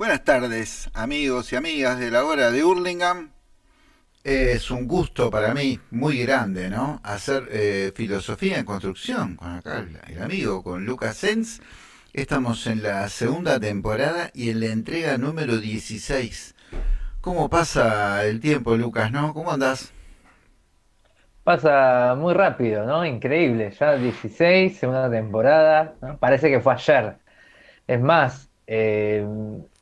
Buenas tardes, amigos y amigas de la hora de Hurlingham. Es un gusto para mí muy grande, ¿no? Hacer filosofía en construcción con acá el amigo, con Lucas Sens. Estamos en la segunda temporada y en la entrega número 16. ¿Cómo pasa el tiempo, Lucas, no? ¿Cómo andás? Pasa muy rápido, ¿no? Increíble. Ya 16, segunda temporada, ¿no? Parece que fue ayer. Es más,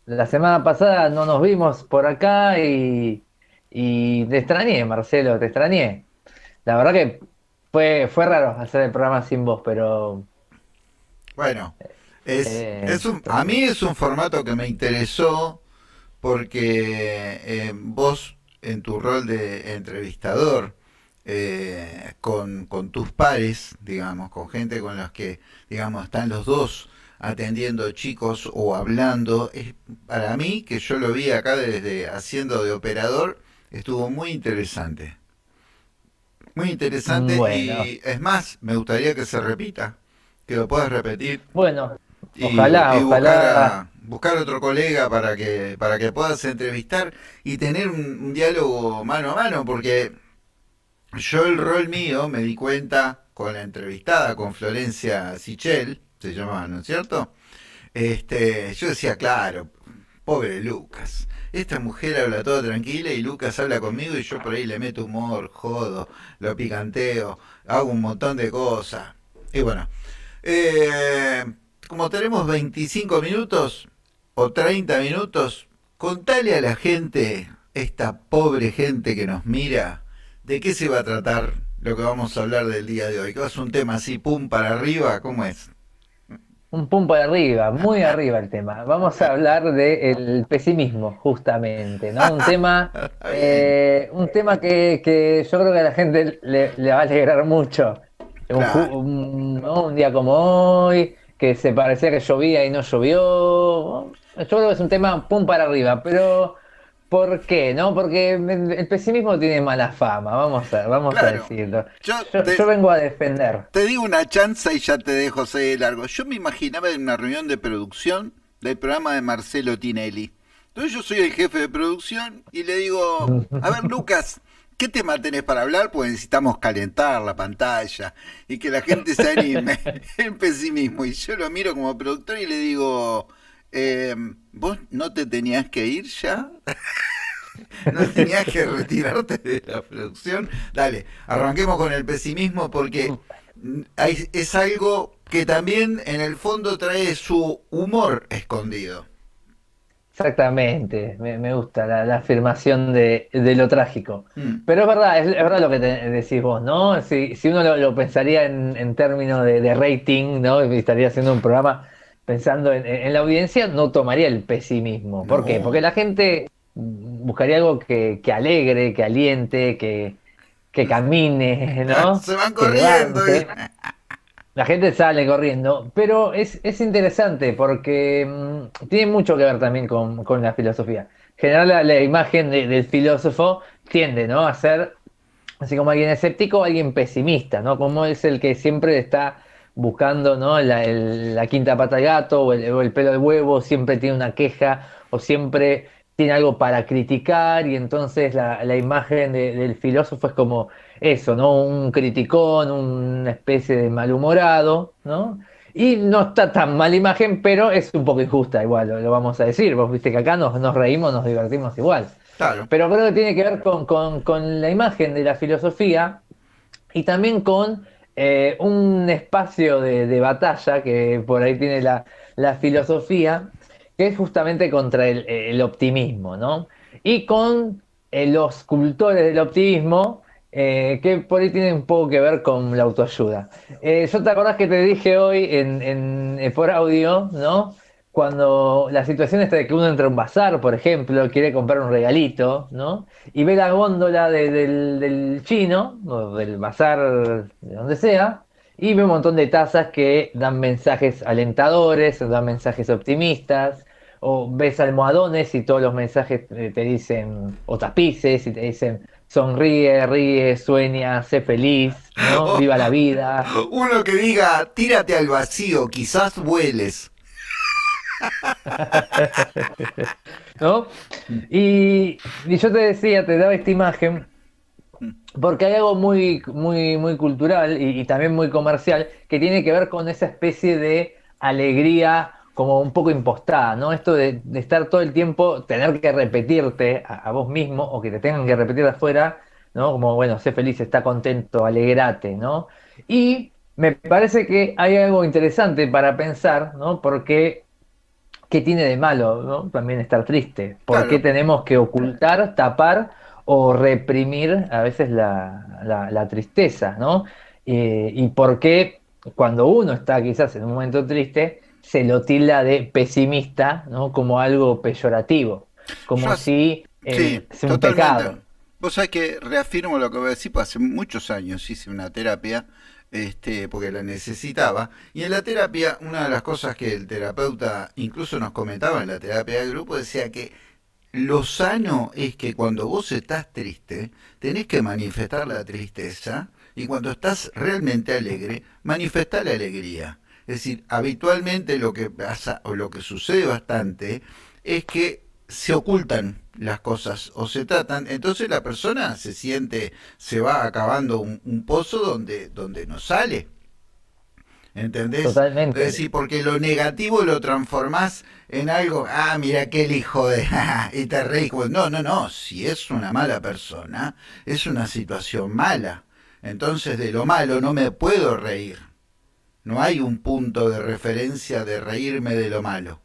la semana pasada no nos vimos por acá y te extrañé, Marcelo, te extrañé. La verdad que fue raro hacer el programa sin vos, pero Bueno, a pero mí es un formato que me interesó porque vos en tu rol de entrevistador con tus pares, digamos, con gente con los que, digamos, están los dos atendiendo chicos o hablando, para mí, que yo lo vi acá desde haciendo de operador, estuvo muy interesante. Muy interesante bueno, y es más, me gustaría que se repita, que lo puedas repetir bueno, y ojalá, buscar ojalá. a buscar otro colega para que puedas entrevistar y tener un diálogo mano a mano, porque yo el rol mío me di cuenta con la entrevistada, con Florencia Sichel, se llamaba, ¿no es cierto? Yo decía, claro, pobre Lucas. Esta mujer habla toda tranquila y Lucas habla conmigo y yo por ahí le meto humor, jodo, lo picanteo, hago un montón de cosas. Y bueno, eh, como tenemos 25 minutos o 30 minutos, contale a la gente, esta pobre gente que nos mira, de qué se va a tratar lo que vamos a hablar del día de hoy. ¿Que va a ser un tema así, pum, para arriba? ¿Cómo es? Un pum para arriba, muy arriba el tema. Vamos a hablar del pesimismo, justamente, ¿no? Está bien. Un tema que yo creo que a la gente le va a alegrar mucho. Claro, ¿No? Un día como hoy, que se parecía que llovía y no llovió. Yo creo que es un tema pum para arriba, pero ¿por qué? ¿No? Porque el pesimismo tiene mala fama, vamos a claro. decirlo. Yo Yo vengo a defender. te digo una chanza y ya te dejo seguir largo. Yo me imaginaba en una reunión de producción del programa de Marcelo Tinelli. Entonces yo soy el jefe de producción y le digo, a ver Lucas, ¿qué tema tenés para hablar? Pues necesitamos calentar la pantalla y que la gente se anime. El pesimismo. Y yo lo miro como productor y le digo, ¿vos no te tenías que ir ya? ¿No tenías que retirarte de la producción? Dale, arranquemos con el pesimismo porque es algo que también en el fondo trae su humor escondido. Exactamente, me gusta la afirmación de lo trágico. Mm, Pero es verdad lo que decís vos, ¿no? Si uno lo pensaría en términos de rating, ¿no? Y estaría haciendo un programa pensando en la audiencia, no tomaría el pesimismo. ¿Por qué? Porque no. la gente buscaría algo que alegre, que aliente, que camine, ¿no? Se van Que corriendo. levante. La gente sale corriendo, pero es interesante porque tiene mucho que ver también con la filosofía. En general, la imagen del filósofo tiende, ¿no? A ser, así como alguien escéptico, alguien pesimista, ¿no? Como es el que siempre está buscando, ¿no? La quinta pata al gato o el pelo al huevo, siempre tiene una queja o siempre tiene algo para criticar y entonces la imagen del filósofo es como eso, ¿no? Un criticón, una especie de malhumorado, ¿no? Y no está tan mala imagen, pero es un poco injusta, igual, lo vamos a decir. Vos viste que acá nos reímos, nos divertimos igual. Claro. Pero creo que tiene que ver con la imagen de la filosofía y también con un espacio de batalla que por ahí tiene la filosofía, que es justamente contra el optimismo, ¿no? Y con los cultores del optimismo, que por ahí tienen un poco que ver con la autoayuda. ¿Yo te acordás que te dije hoy por audio, ¿no? Cuando la situación está de que uno entra a un bazar, por ejemplo, quiere comprar un regalito, ¿no? Y ve la góndola del chino, o del bazar, de donde sea, y ve un montón de tazas que dan mensajes alentadores, o dan mensajes optimistas, o ves almohadones y todos los mensajes te dicen, o tapices y te dicen, sonríe, ríe, sueña, sé feliz, ¿no? O Viva la vida. uno que diga, tírate al vacío, quizás vueles. ¿No? Y yo te decía, te daba esta imagen, porque hay algo muy, muy, muy cultural y también muy comercial que tiene que ver con esa especie de alegría como un poco impostada, ¿no? Esto de estar todo el tiempo, tener que repetirte a vos mismo o que te tengan que repetir de afuera, ¿no? Como, bueno, sé feliz, está contento, alegrate, ¿no? Y me parece que hay algo interesante para pensar, ¿no? Porque ¿qué tiene de malo, ¿no? También estar triste? ¿Por qué Claro, tenemos que ocultar, tapar o reprimir a veces la tristeza, ¿no? Y por qué cuando uno está quizás en un momento triste, se lo tilda de pesimista, ¿no? Como algo peyorativo, yo como si sí, es un totalmente. pecado. Vos sabés que reafirmo lo que voy a decir, pues hace muchos años hice una terapia, porque la necesitaba, y en la terapia una de las cosas que el terapeuta incluso nos comentaba en la terapia de grupo decía que lo sano es que cuando vos estás triste, tenés que manifestar la tristeza y cuando estás realmente alegre, manifestar la alegría. Es decir, habitualmente lo que pasa o lo que sucede bastante es que se ocultan las cosas o se tratan, entonces la persona se siente, se va acabando un pozo donde no sale. ¿Entendés? Es Totalmente. decir, porque lo negativo lo transformás en algo, ah, mira aquel hijo de, y te reís. No, no, no, si es una mala persona, es una situación mala. Entonces de lo malo no me puedo reír. No hay un punto de referencia de reírme de lo malo.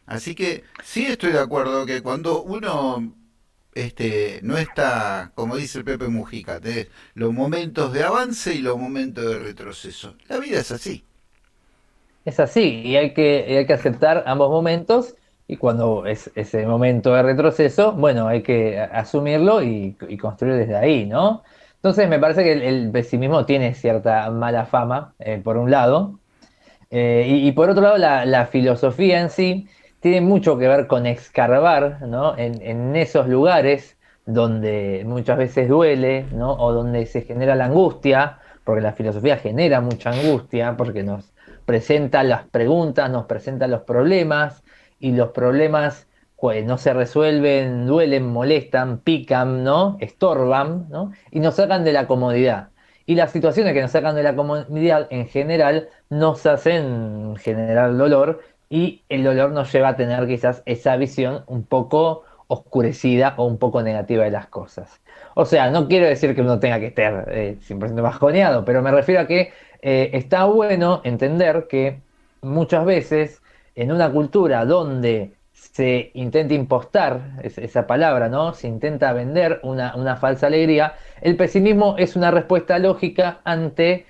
Así que sí estoy de acuerdo que cuando uno no está, como dice el Pepe Mujica, tenés los momentos de avance y los momentos de retroceso. La vida es así. Es así, y hay que aceptar ambos momentos, y cuando es ese momento de retroceso, bueno, hay que asumirlo y construir desde ahí, ¿no? Entonces me parece que el pesimismo tiene cierta mala fama, por un lado, y por otro lado la filosofía en sí tiene mucho que ver con escarbar, ¿no? En esos lugares donde muchas veces duele, ¿no? O donde se genera la angustia, porque la filosofía genera mucha angustia, porque nos presenta las preguntas, nos presenta los problemas, y los problemas pues, no se resuelven, duelen, molestan, pican, ¿no? Estorban, ¿no? Y nos sacan de la comodidad. Y las situaciones que nos sacan de la comodidad en general nos hacen generar dolor, y el dolor nos lleva a tener quizás esa visión un poco oscurecida o un poco negativa de las cosas. O sea, no quiero decir que uno tenga que estar 100% bajoneado, pero me refiero a que está bueno entender que muchas veces en una cultura donde se intenta impostar esa palabra, ¿no? Se intenta vender una falsa alegría, el pesimismo es una respuesta lógica ante,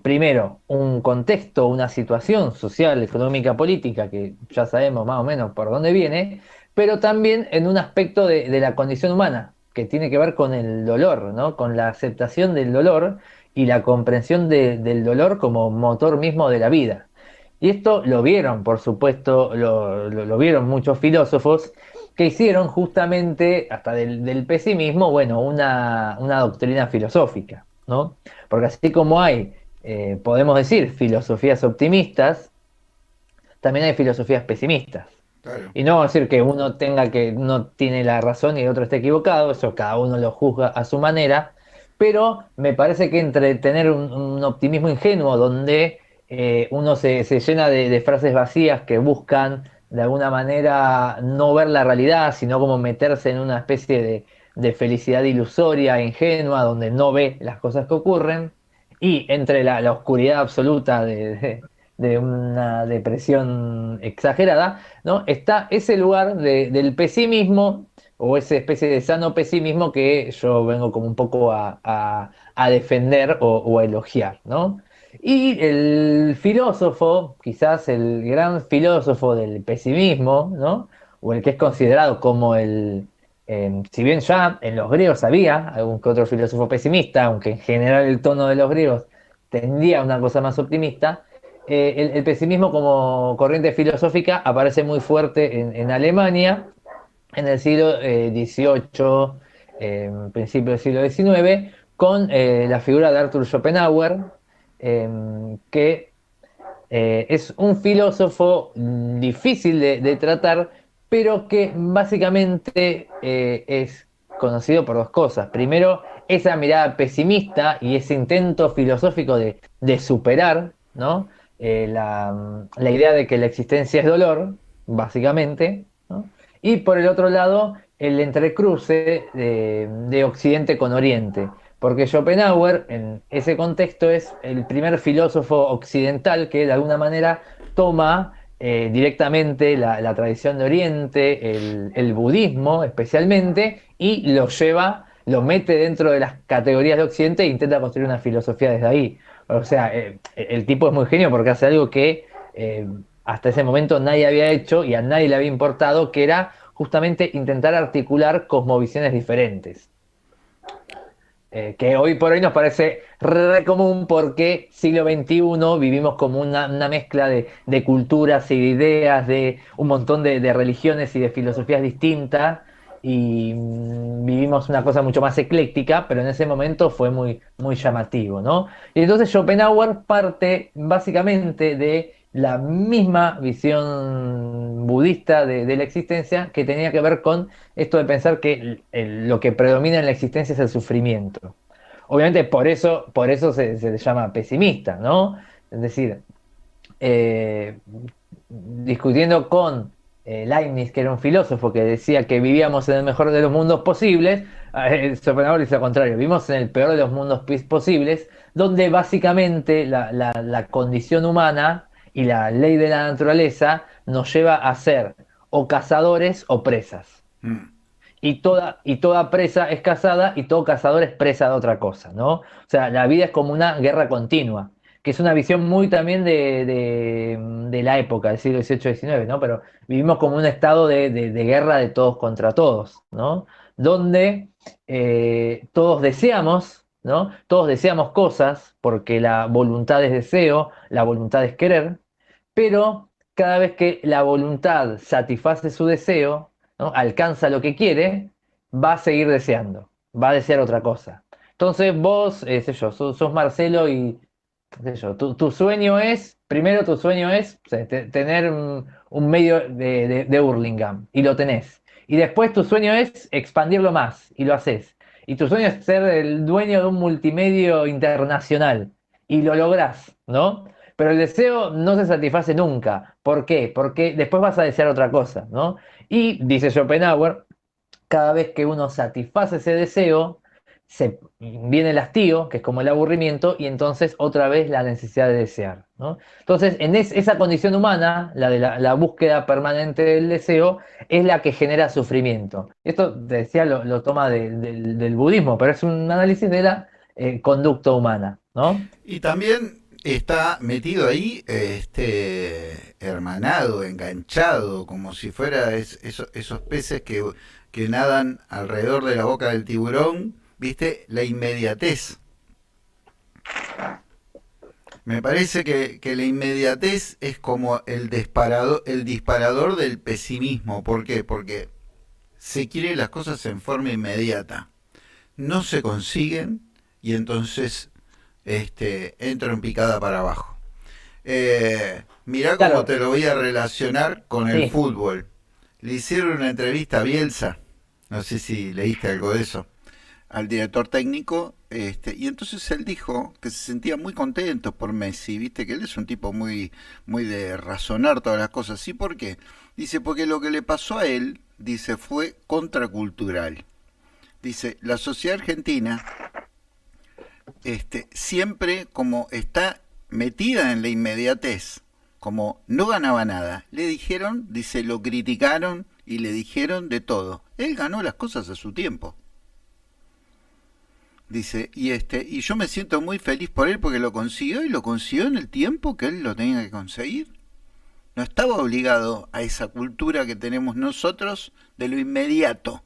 primero, un contexto, una situación social, económica, política, que ya sabemos más o menos por dónde viene, pero también en un aspecto de la condición humana, que tiene que ver con el dolor, ¿no? Con la aceptación del dolor y la comprensión del dolor como motor mismo de la vida. Y esto lo vieron, por supuesto, lo vieron muchos filósofos que hicieron justamente, hasta del pesimismo, bueno, una doctrina filosófica, ¿no? Porque así como hay, podemos decir, filosofías optimistas, también hay filosofías pesimistas. Claro. Y no decir que uno tenga que no tiene la razón y el otro esté equivocado, eso cada uno lo juzga a su manera, pero me parece que entre tener un optimismo ingenuo donde uno se llena de frases vacías que buscan de alguna manera no ver la realidad, sino como meterse en una especie de felicidad ilusoria, ingenua, donde no ve las cosas que ocurren, y entre la oscuridad absoluta de una depresión exagerada, ¿no? Está ese lugar del pesimismo o esa especie de sano pesimismo que yo vengo como un poco a defender o a elogiar, ¿no? Y el filósofo, quizás el gran filósofo del pesimismo, ¿no? O el que es considerado como si bien ya en los griegos había algún que otro filósofo pesimista, aunque en general el tono de los griegos tendía a una cosa más optimista, el pesimismo como corriente filosófica aparece muy fuerte en Alemania en el siglo XVIII, principio del siglo XIX, con la figura de Arthur Schopenhauer, que Es un filósofo difícil de tratar, pero que básicamente es conocido por dos cosas. Primero, esa mirada pesimista y ese intento filosófico de superar, ¿no? La idea de que la existencia es dolor, básicamente, ¿no? Y por el otro lado, el entrecruce de Occidente con Oriente. Porque Schopenhauer, en ese contexto, es el primer filósofo occidental que de alguna manera toma directamente la tradición de Oriente, el budismo especialmente, y lo lleva, lo mete dentro de las categorías de Occidente e intenta construir una filosofía desde ahí. O sea, el tipo es muy genio porque hace algo que hasta ese momento nadie había hecho y a nadie le había importado, que era justamente intentar articular cosmovisiones diferentes. Que hoy por hoy nos parece re común porque siglo XXI vivimos como una mezcla de culturas y de ideas, de un montón de religiones y de filosofías distintas y vivimos una cosa mucho más ecléctica, pero en ese momento fue muy llamativo, ¿no? Y entonces Schopenhauer parte básicamente de la misma visión budista de la existencia que tenía que ver con esto de pensar que lo que predomina en la existencia es el sufrimiento. Obviamente por eso se le llama pesimista, ¿no? Es decir, eh, discutiendo con Leibniz, que era un filósofo que decía que vivíamos en el mejor de los mundos posibles, Schopenhauer dice lo contrario, vivimos en el peor de los mundos posibles, donde básicamente la condición humana y la ley de la naturaleza nos lleva a ser o cazadores o presas. Mm. Y toda presa es cazada y todo cazador es presa de otra cosa, ¿no? O sea, la vida es como una guerra continua, que es una visión muy también de la época, del siglo XVIII-XIX, ¿no? Pero vivimos como un estado de guerra de todos contra todos, ¿no? Donde todos deseamos, ¿no? Todos deseamos cosas, porque la voluntad es deseo, la voluntad es querer, pero cada vez que la voluntad satisface su deseo, ¿no? Alcanza lo que quiere, va a seguir deseando, va a desear otra cosa. Entonces vos, sé yo, sos Marcelo y qué sé yo, tu sueño es, primero tu sueño es o sea, tener un medio de Hurlingham y lo tenés. Y después tu sueño es expandirlo más y lo haces. Y tu sueño es ser el dueño de un multimedio internacional y lo lográs, ¿no? Pero el deseo no se satisface nunca. ¿Por qué? Porque después vas a desear otra cosa, ¿no? Y dice Schopenhauer, cada vez que uno satisface ese deseo, viene el hastío, que es como el aburrimiento, y entonces otra vez la necesidad de desear, ¿no? Entonces, en esa condición humana, la de la búsqueda permanente del deseo, es la que genera sufrimiento. Esto, te decía, lo toma del budismo, pero es un análisis de la conducta humana, ¿no? Y también está metido ahí, hermanado, enganchado, como si fuera esos peces que nadan alrededor de la boca del tiburón, ¿viste? La inmediatez. Me parece que la inmediatez es como el disparador del pesimismo. ¿Por qué? Porque se quieren las cosas en forma inmediata. No se consiguen y entonces entra en picada para abajo. Mirá cómo Claro, te lo voy a relacionar con el sí, fútbol. Le hicieron una entrevista a Bielsa, no sé si leíste algo de eso, al director técnico, y entonces él dijo que se sentía muy contento por Messi, viste que él es un tipo muy de razonar todas las cosas. ¿Sí? ¿Por qué? Dice, porque lo que le pasó a él, dice, fue contracultural. Dice, la sociedad argentina siempre como está metida en la inmediatez, como no ganaba nada, le dijeron, dice, lo criticaron y le dijeron de todo. Él ganó las cosas a su tiempo. Dice, y yo me siento muy feliz por él porque lo consiguió y lo consiguió en el tiempo que él lo tenía que conseguir. No estaba obligado a esa cultura que tenemos nosotros de lo inmediato.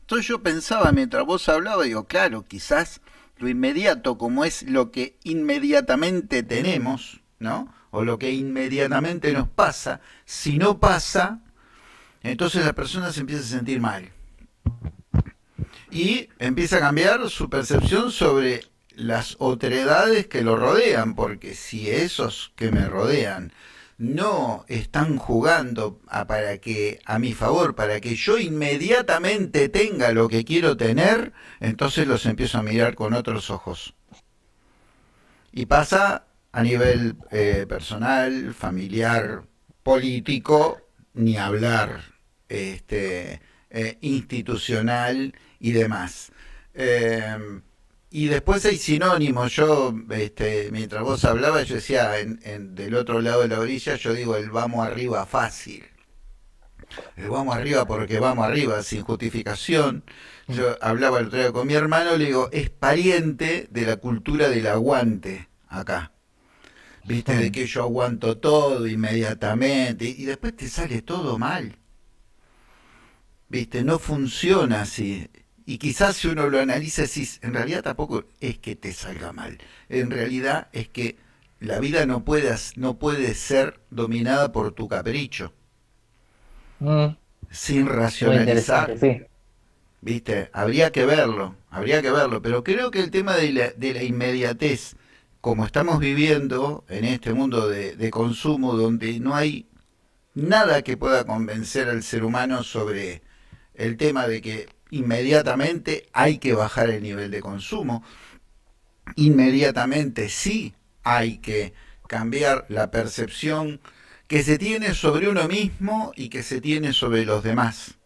Entonces yo pensaba mientras vos hablabas, digo, claro, quizás lo inmediato como es lo que inmediatamente tenemos, ¿no? O lo que inmediatamente nos pasa, si no pasa, entonces la persona se empieza a sentir mal. Y empieza a cambiar su percepción sobre las otredades que lo rodean, porque si esos que me rodean no están jugando para que a mi favor, para que yo inmediatamente tenga lo que quiero tener, entonces los empiezo a mirar con otros ojos. Y pasa a nivel personal, familiar, político, ni hablar, institucional y demás. Eh, y después hay sinónimos. Yo, mientras vos hablabas, yo decía, del otro lado de la orilla, yo digo el vamos arriba fácil. El vamos arriba porque vamos arriba, sin justificación. Yo hablaba el otro día con mi hermano, le digo, es pariente de la cultura del aguante acá. Viste, de que yo aguanto todo inmediatamente y después te sale todo mal. Viste, no funciona así. Y quizás si uno lo analiza, decís, en realidad tampoco es que te salga mal. En realidad es que la vida no puede ser dominada por tu capricho, Mm, sin muy interesante, racionalizar. sí. ¿Viste? Habría que verlo, pero creo que el tema de la inmediatez, como estamos viviendo en este mundo de consumo donde no hay nada que pueda convencer al ser humano sobre el tema de que inmediatamente hay que bajar el nivel de consumo, inmediatamente sí hay que cambiar la percepción que se tiene sobre uno mismo y que se tiene sobre los demás.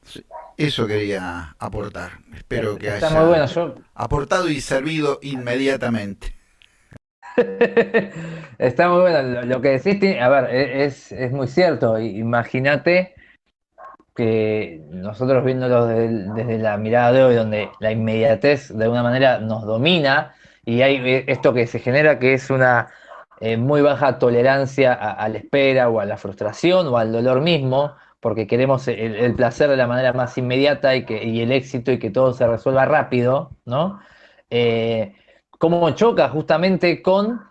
Sí, eso quería aportar. Espero que Está muy haya bueno. Yo aportado y servido inmediatamente. Está muy bueno. Lo que decís, a ver, es muy cierto. Imagínate que nosotros viéndolo desde la mirada de hoy, donde la inmediatez de alguna manera nos domina y hay esto que se genera que es una muy baja tolerancia a la espera o a la frustración o al dolor mismo, porque queremos el placer de la manera más inmediata y el éxito y que todo se resuelva rápido, ¿no? Eh, Cómo choca justamente con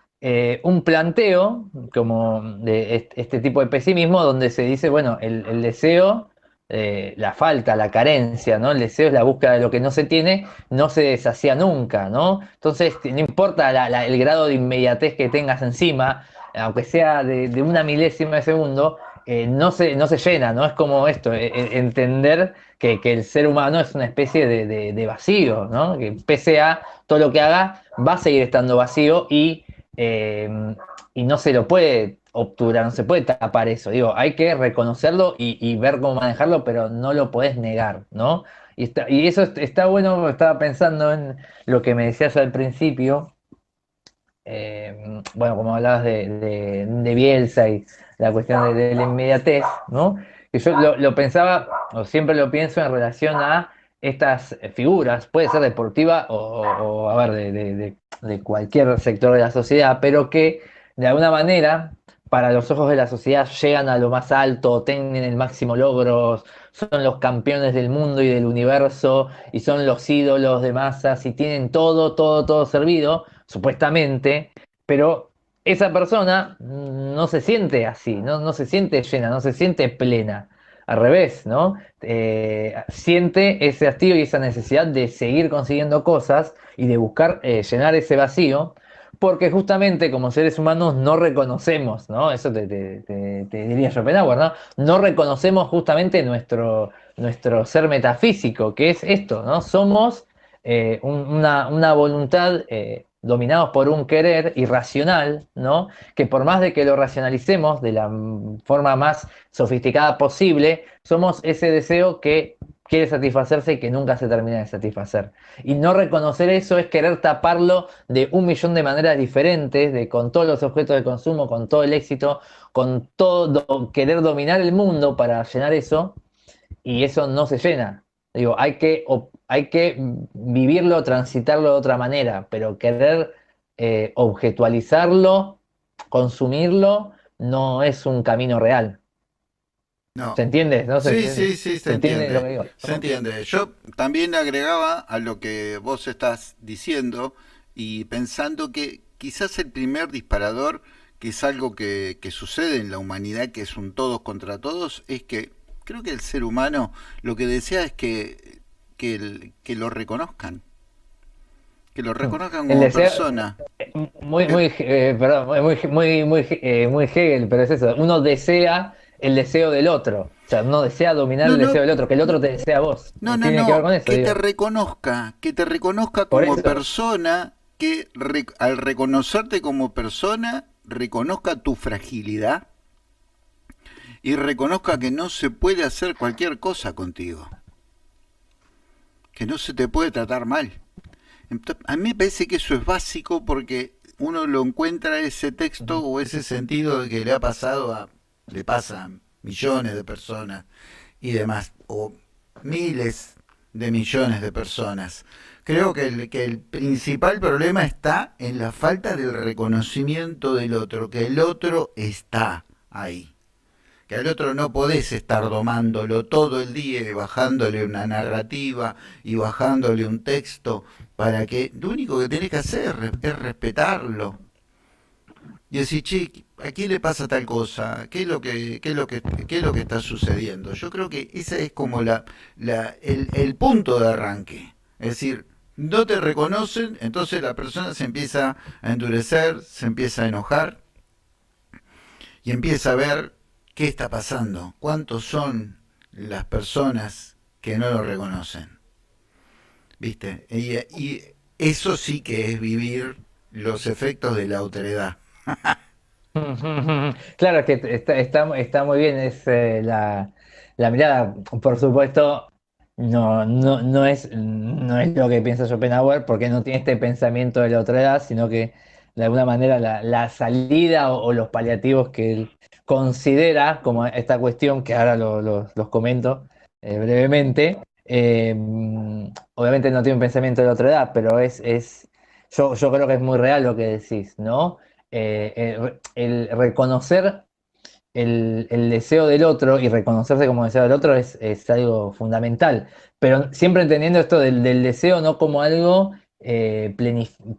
un planteo como de este tipo de pesimismo donde se dice, bueno, el deseo, la falta, la carencia, ¿no? El deseo es la búsqueda de lo que no se tiene, no se desacía nunca, ¿no? Entonces, no importa el grado de inmediatez que tengas encima, aunque sea de una milésima de segundo, no se llena, ¿no? Es como esto, entender que el ser humano es una especie de vacío, ¿no? Que pese a todo lo que haga, va a seguir estando vacío eh, y no se lo puede obturar, no se puede tapar eso. Digo, hay que reconocerlo y ver cómo manejarlo, pero no lo podés negar, ¿no? Y eso está bueno, estaba pensando en lo que me decías al principio, bueno, como hablabas de Bielsa y la cuestión de la inmediatez, ¿no? Que yo lo pensaba, o siempre lo pienso en relación a estas figuras, puede ser deportiva a ver, de cualquier sector de la sociedad, pero que de alguna manera, para los ojos de la sociedad, llegan a lo más alto, tienen el máximo logro, son los campeones del mundo y del universo, y son los ídolos de masas, y tienen todo, todo, todo servido supuestamente, pero esa persona no se siente así, no se siente llena, no se siente plena. Al revés, ¿no? Siente ese hastío y esa necesidad de seguir consiguiendo cosas y de buscar llenar ese vacío, porque justamente como seres humanos no reconocemos, ¿no? Eso te diría Schopenhauer, ¿no? No reconocemos justamente nuestro ser metafísico, que es esto, ¿no? Somos una voluntad dominados por un querer irracional, ¿no? Que por más de que lo racionalicemos de la forma más sofisticada posible, somos ese deseo que quiere satisfacerse y que nunca se termina de satisfacer. Y no reconocer eso es querer taparlo de un millón de maneras diferentes, con todos los objetos de consumo, con todo el éxito, con todo, querer dominar el mundo para llenar eso, y eso no se llena. Digo, hay que vivirlo, transitarlo de otra manera, pero querer objetualizarlo, consumirlo, no es un camino real. ¿Se No. entiende? ¿No se Sí, entiende? sí, sí, se ¿Se entiende lo entiende. que digo? Se entiende. Yo también agregaba a lo que vos estás diciendo y pensando que quizás el primer disparador, que es algo que sucede en la humanidad, que es un todos contra todos, es que creo que el ser humano lo que desea es que lo reconozcan. que lo reconozcan El como deseo, persona. muy, perdón, muy Hegel, pero es eso. Uno desea el deseo del otro. O sea, uno desea dominar No, el deseo no, del otro, que el otro te desea a vos. no, no, Tiene que ver no, con eso, digo. que te reconozca Por como eso. persona, al reconocerte como persona, reconozca tu fragilidad y reconozca que no se puede hacer cualquier cosa contigo, que no se te puede tratar mal. Entonces, a mí me parece que eso es básico porque uno lo encuentra ese texto o ese sentido de que le pasa a millones de personas y demás, o miles de millones de personas. Creo que el principal problema está en la falta del reconocimiento del otro, que el otro está ahí. Que al otro no podés estar domándolo todo el día y bajándole una narrativa y bajándole un texto para que lo único que tenés que hacer es respetarlo y decir, che, ¿a quién le pasa tal cosa? ¿Qué es lo que está sucediendo? Yo creo que ese es como el punto de arranque. Es decir, no te reconocen, entonces la persona se empieza a endurecer, se empieza a enojar y empieza a ver qué está pasando, cuántos son las personas que no lo reconocen. ¿Viste? Y eso sí que es vivir los efectos de la autoridad. Claro, es que está muy bien, es la mirada. Por supuesto, no es lo que piensa Schopenhauer, porque no tiene este pensamiento de la otra edad, sino que de alguna manera la salida o los paliativos que él considera como esta cuestión, que ahora los comento brevemente. Obviamente no tiene un pensamiento de la otra edad, pero yo creo que es muy real lo que decís, ¿no? El reconocer el deseo del otro y reconocerse como deseo del otro es algo fundamental, pero siempre entendiendo esto del deseo no como algo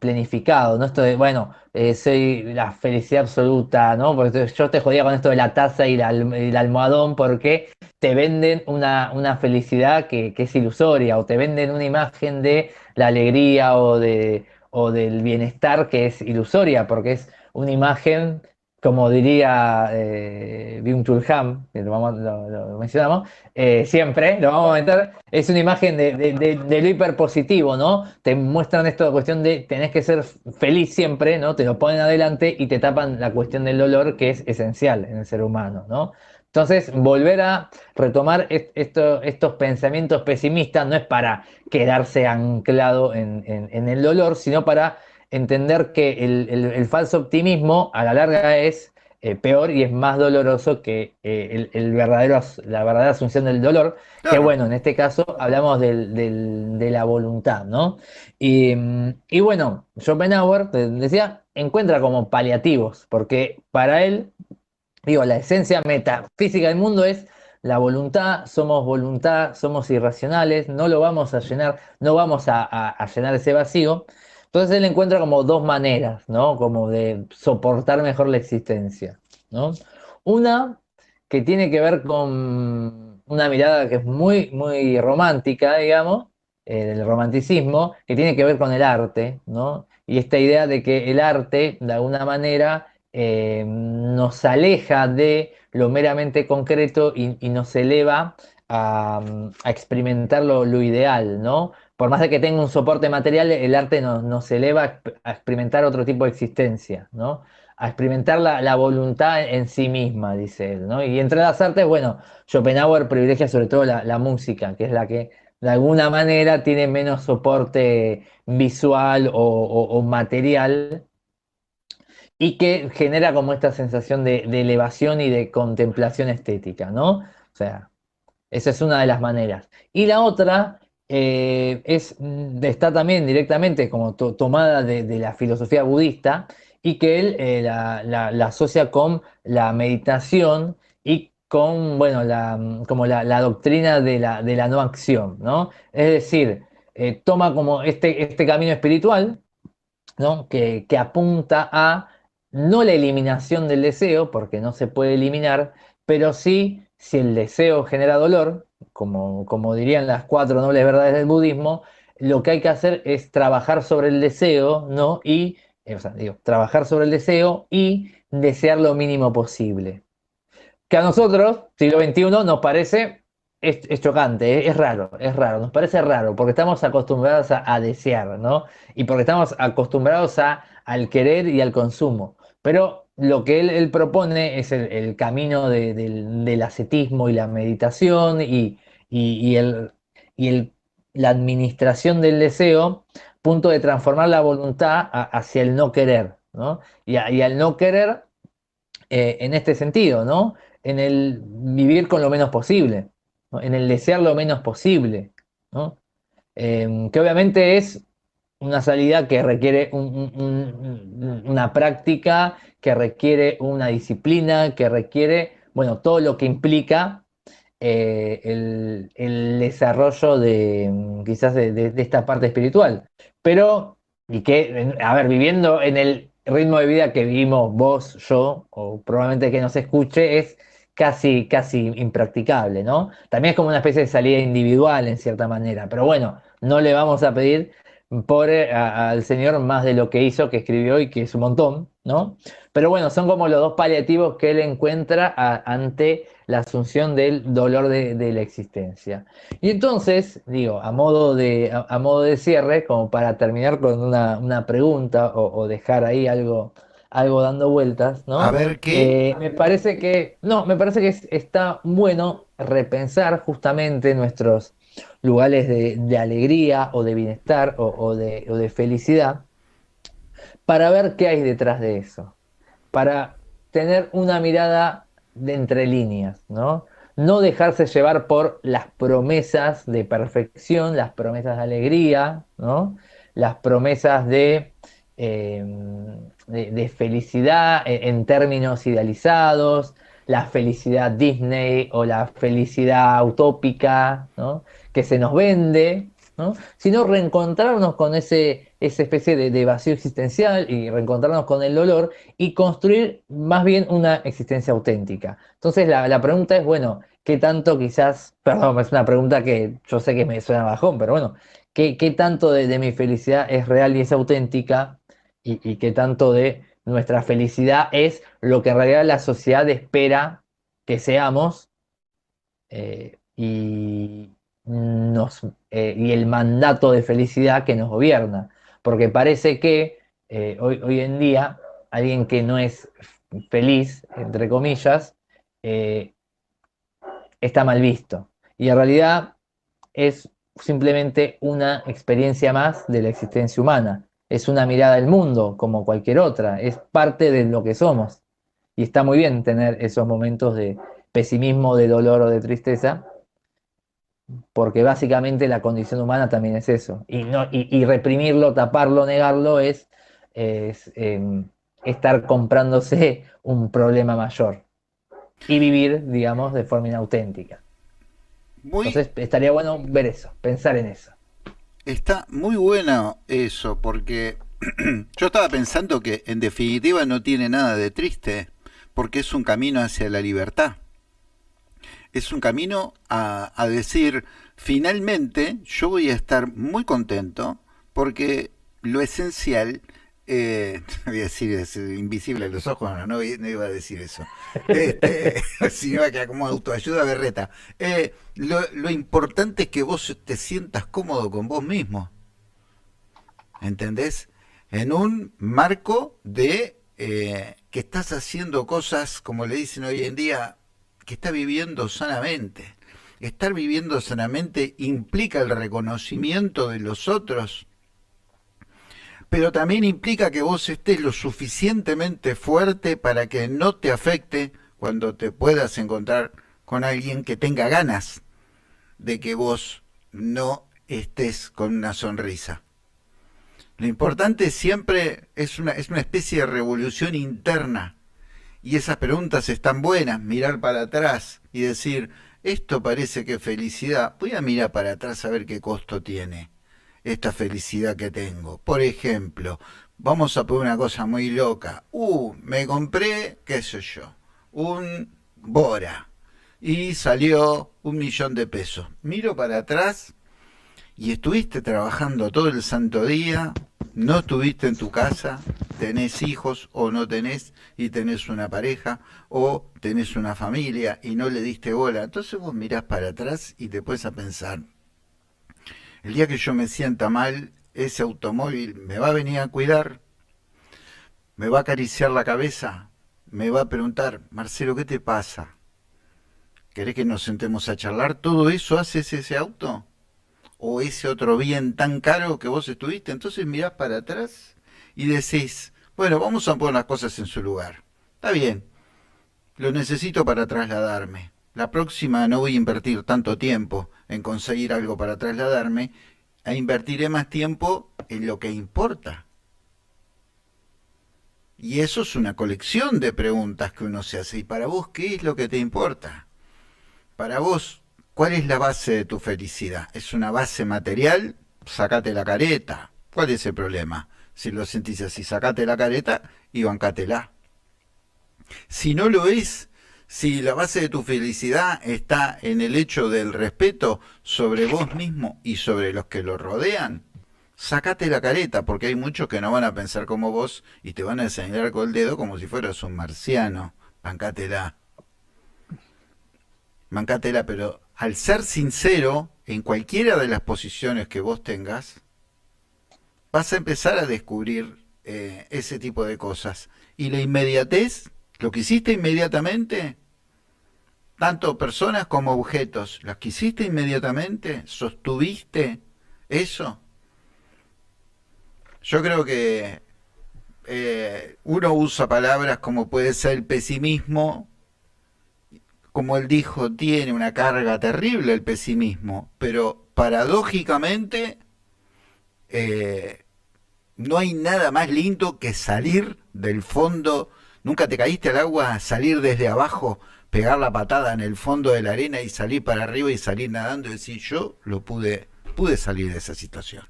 planificado, ¿no? Esto de, bueno, soy la felicidad absoluta, ¿no? Porque yo te jodía con esto de la taza y el almohadón porque te venden una felicidad que es ilusoria, o te venden una imagen de la alegría o del bienestar que es ilusoria, porque es una imagen, como diría Byung-Chul Han, que lo mencionamos, siempre, lo vamos a meter, es una imagen de lo hiperpositivo, ¿no? Te muestran esto de cuestión de tenés que ser feliz siempre, ¿no? Te lo ponen adelante y te tapan la cuestión del dolor, que es esencial en el ser humano, ¿no? Entonces, volver a retomar estos pensamientos pesimistas no es para quedarse anclado en el dolor, sino para entender que el falso optimismo a la larga es peor y es más doloroso que la verdadera asunción del dolor, que Claro, bueno, en este caso hablamos de la voluntad, ¿no? Y bueno, Schopenhauer, te decía, encuentra como paliativos, porque para él, digo, la esencia metafísica del mundo es la voluntad, somos irracionales, no lo vamos a llenar, no vamos a llenar ese vacío. Entonces él encuentra como dos maneras, ¿no? Como de soportar mejor la existencia, ¿no? Una que tiene que ver con una mirada que es muy, muy romántica, digamos, del romanticismo, que tiene que ver con el arte, ¿no? Y esta idea de que el arte, de alguna manera, nos aleja de lo meramente concreto y nos eleva a experimentar lo ideal, ¿no? Por más de que tenga un soporte material, el arte nos eleva a experimentar otro tipo de existencia, ¿no? A experimentar la voluntad en sí misma, dice él, ¿no? Y entre las artes, bueno, Schopenhauer privilegia sobre todo la música, que es la que de alguna manera tiene menos soporte visual o material, y que genera como esta sensación de elevación y de contemplación estética, ¿no? O sea, esa es una de las maneras. Y la otra está también directamente como tomada de la filosofía budista, y que él la asocia con la meditación y con, bueno, como la doctrina de la no acción, ¿no? Es decir, toma como este camino espiritual, ¿no? Que apunta a no la eliminación del deseo, porque no se puede eliminar, pero sí, si el deseo genera dolor, como dirían las cuatro nobles verdades del budismo, lo que hay que hacer es trabajar sobre el deseo, ¿no? Y, o sea, digo, trabajar sobre el deseo y desear lo mínimo posible. Que a nosotros, siglo XXI, nos parece, es chocante, es raro, nos parece raro, porque estamos acostumbrados a desear, ¿no? Y porque estamos acostumbrados al querer y al consumo. Pero lo que él propone es el camino del ascetismo y la meditación y el, y el- la administración del deseo, punto de transformar la voluntad hacia el no querer, ¿no? Y al no querer en este sentido, ¿no? En el vivir con lo menos posible, ¿no? En el desear lo menos posible, ¿no? Que obviamente es una salida que requiere una práctica, que requiere una disciplina, que requiere, bueno, todo lo que implica el desarrollo quizás de esta parte espiritual. Pero, y que, a ver, viviendo en el ritmo de vida que vivimos vos, yo, o probablemente que nos escuche, es casi impracticable, ¿no? También es como una especie de salida individual en cierta manera, pero bueno, no le vamos a pedir pobre al Señor más de lo que hizo, que escribió y que es un montón, ¿no? Pero bueno, son como los dos paliativos que él encuentra ante la asunción del dolor de la existencia. Y entonces, digo, a modo de cierre, como para terminar con una pregunta o dejar ahí algo dando vueltas, A ¿no? ver qué. Me parece que, no, me parece que está bueno repensar justamente nuestros lugares de alegría o de bienestar o de felicidad para ver qué hay detrás de eso, para tener una mirada de entre líneas, ¿no? No dejarse llevar por las promesas de perfección, las promesas de alegría, ¿no? Las promesas eh, de felicidad en términos idealizados, la felicidad Disney o la felicidad utópica, ¿no? Que se nos vende, ¿no? Sino reencontrarnos con esa especie de vacío existencial y reencontrarnos con el dolor y construir más bien una existencia auténtica. Entonces la pregunta es, bueno, ¿qué tanto quizás, perdón, es una pregunta que yo sé que me suena bajón, pero bueno, ¿qué tanto de mi felicidad es real y es auténtica? Y qué tanto de nuestra felicidad es lo que en realidad la sociedad espera que seamos y, y el mandato de felicidad que nos gobierna. Porque parece que hoy en día alguien que no es feliz, entre comillas, eh, está mal visto. Y en realidad es simplemente una experiencia más de la existencia humana. Es una mirada del mundo como cualquier otra. Es parte de lo que somos. Y está muy bien tener esos momentos de pesimismo, de dolor o de tristeza, porque básicamente la condición humana también es eso. Y reprimirlo, taparlo, negarlo es estar comprándose un problema mayor y vivir, digamos, de forma inauténtica. Muy, Entonces estaría bueno ver eso, pensar en eso. está muy bueno eso, porque yo estaba pensando que en definitiva no tiene nada de triste, porque es un camino hacia la libertad. Es un camino a decir, finalmente yo voy a estar muy contento porque lo esencial, voy a decir, es invisible a los ojos, no iba a decir eso, si iba a quedar como autoayuda berreta. Lo importante es que vos te sientas cómodo con vos mismo, ¿entendés? En un marco de que estás haciendo cosas, como le dicen hoy en día, que está viviendo sanamente. Estar viviendo sanamente implica el reconocimiento de los otros, pero también implica que vos estés lo suficientemente fuerte para que no te afecte cuando te puedas encontrar con alguien que tenga ganas de que vos no estés con una sonrisa. Lo importante siempre es una especie de revolución interna. Y esas preguntas están buenas, mirar para atrás y decir, esto parece que es felicidad. Voy a mirar para atrás a ver qué costo tiene esta felicidad que tengo. Por ejemplo, vamos a poner una cosa muy loca. Me compré, qué sé yo, un Bora y salió 1 millón de pesos. Miro para atrás y estuviste trabajando todo el santo día, no estuviste en tu casa, tenés hijos o no tenés, y tenés una pareja o tenés una familia y no le diste bola. Entonces vos mirás para atrás y te puedes a pensar, el día que yo me sienta mal, ese automóvil me va a venir a cuidar, me va a acariciar la cabeza, me va a preguntar, Marcelo, ¿qué te pasa? ¿Querés que nos sentemos a charlar? ¿Todo eso haces ese auto? ¿O ese otro bien tan caro que vos estuviste? Entonces mirás para atrás y decís, bueno, vamos a poner las cosas en su lugar. Está bien, lo necesito para trasladarme. La próxima no voy a invertir tanto tiempo en conseguir algo para trasladarme, e invertiré más tiempo en lo que importa. Y eso es una colección de preguntas que uno se hace. ¿Y para vos qué es lo que te importa? Para vos, ¿cuál es la base de tu felicidad? ¿Es una base material? Sacate la careta. ¿Cuál es el problema? Si lo sentís así, sacate la careta y bancátela. Si no lo es, si la base de tu felicidad está en el hecho del respeto sobre vos mismo y sobre los que lo rodean, sacate la careta, porque hay muchos que no van a pensar como vos y te van a señalar con el dedo como si fueras un marciano. Bancátela. Bancátela, pero al ser sincero, en cualquiera de las posiciones que vos tengas, vas a empezar a descubrir ese tipo de cosas. Y la inmediatez, lo que hiciste inmediatamente, tanto personas como objetos, las que hiciste inmediatamente, sostuviste eso. Yo creo que uno usa palabras como puede ser el pesimismo, como él dijo, tiene una carga terrible el pesimismo, pero paradójicamente eh, no hay nada más lindo que salir del fondo. Nunca te caíste al agua, salir desde abajo, pegar la patada en el fondo de la arena y salir para arriba y salir nadando y decir, yo pude salir de esa situación.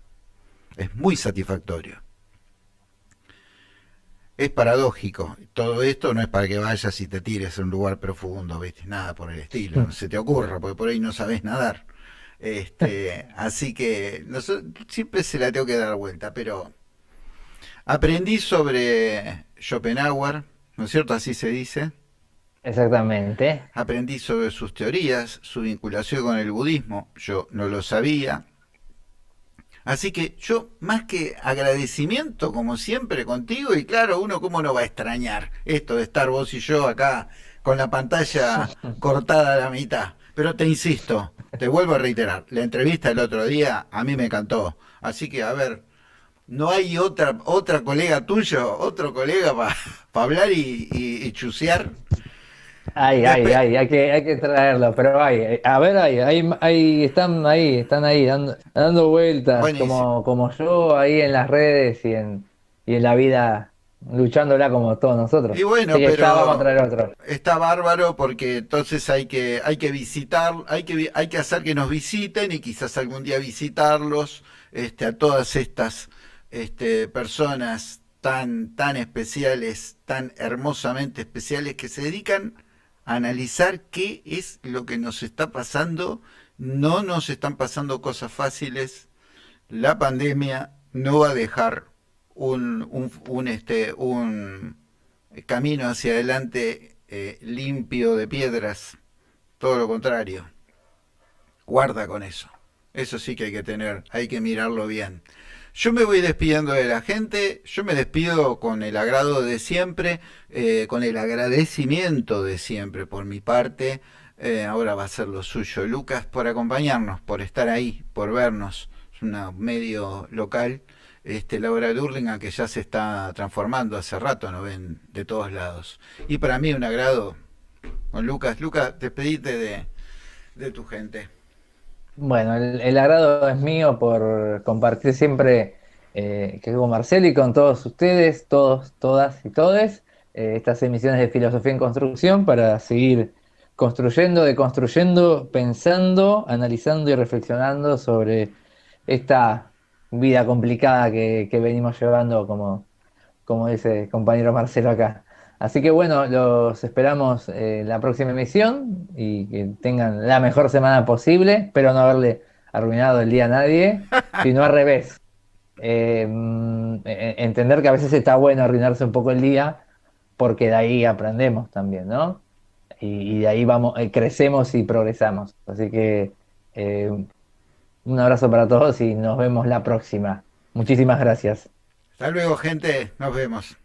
Es muy satisfactorio. Es paradójico. Todo esto no es para que vayas y te tires a un lugar profundo, ¿viste? Nada por el estilo. No se te ocurra, porque por ahí no sabes nadar. Así que no, siempre se la tengo que dar vuelta, pero aprendí sobre Schopenhauer, ¿no es cierto? Así se dice. Exactamente. Aprendí sobre sus teorías, su vinculación con el budismo. Yo no lo sabía. Así que yo, más que agradecimiento, como siempre, contigo, y claro, uno cómo no va a extrañar esto de estar vos y yo acá con la pantalla cortada a la mitad. Pero te insisto, te vuelvo a reiterar, la entrevista el otro día a mí me encantó. Así que, a ver, no hay otra colega tuyo, otro colega para hablar y chusear. Despe- Hay que traerlo, pero a ver, están ahí dando vueltas, Buenísimo. como yo ahí en las redes y en la vida, luchándola como todos nosotros. Y Así bueno, que ya vamos a pero traer otro. está bárbaro porque entonces hay que visitar, hay que hacer que nos visiten y quizás algún día visitarlos, a todas estas personas tan especiales, tan hermosamente especiales que se dedican a analizar qué es lo que nos está pasando. No nos están pasando cosas fáciles. La pandemia no va a dejar un camino hacia adelante limpio de piedras. Todo lo contrario. Guarda con eso. Eso sí que hay que mirarlo bien. Yo me voy despidiendo de la gente, yo me despido con el agrado de siempre, con el agradecimiento de siempre por mi parte. Ahora va a ser lo suyo, Lucas, por acompañarnos, por estar ahí, por vernos. Es un medio local, Laura de Hurlingham, que ya se está transformando hace rato, nos ven de todos lados. Y para mí un agrado con Lucas. Lucas, despedite de tu gente. Bueno, el agrado es mío por compartir siempre que con Marcelo y con todos ustedes, todos, todas y todes, estas emisiones de Filosofía en Construcción para seguir construyendo, deconstruyendo, pensando, analizando y reflexionando sobre esta vida complicada que venimos llevando, como dice el compañero Marcelo acá. Así que bueno, los esperamos en la próxima emisión y que tengan la mejor semana posible. Espero no haberle arruinado el día a nadie, sino al revés. Entender que a veces está bueno arruinarse un poco el día, porque de ahí aprendemos también, ¿no? Y de ahí vamos, crecemos y progresamos. Así que eh, un abrazo para todos y nos vemos la próxima. Muchísimas gracias. Hasta luego, gente. Nos vemos.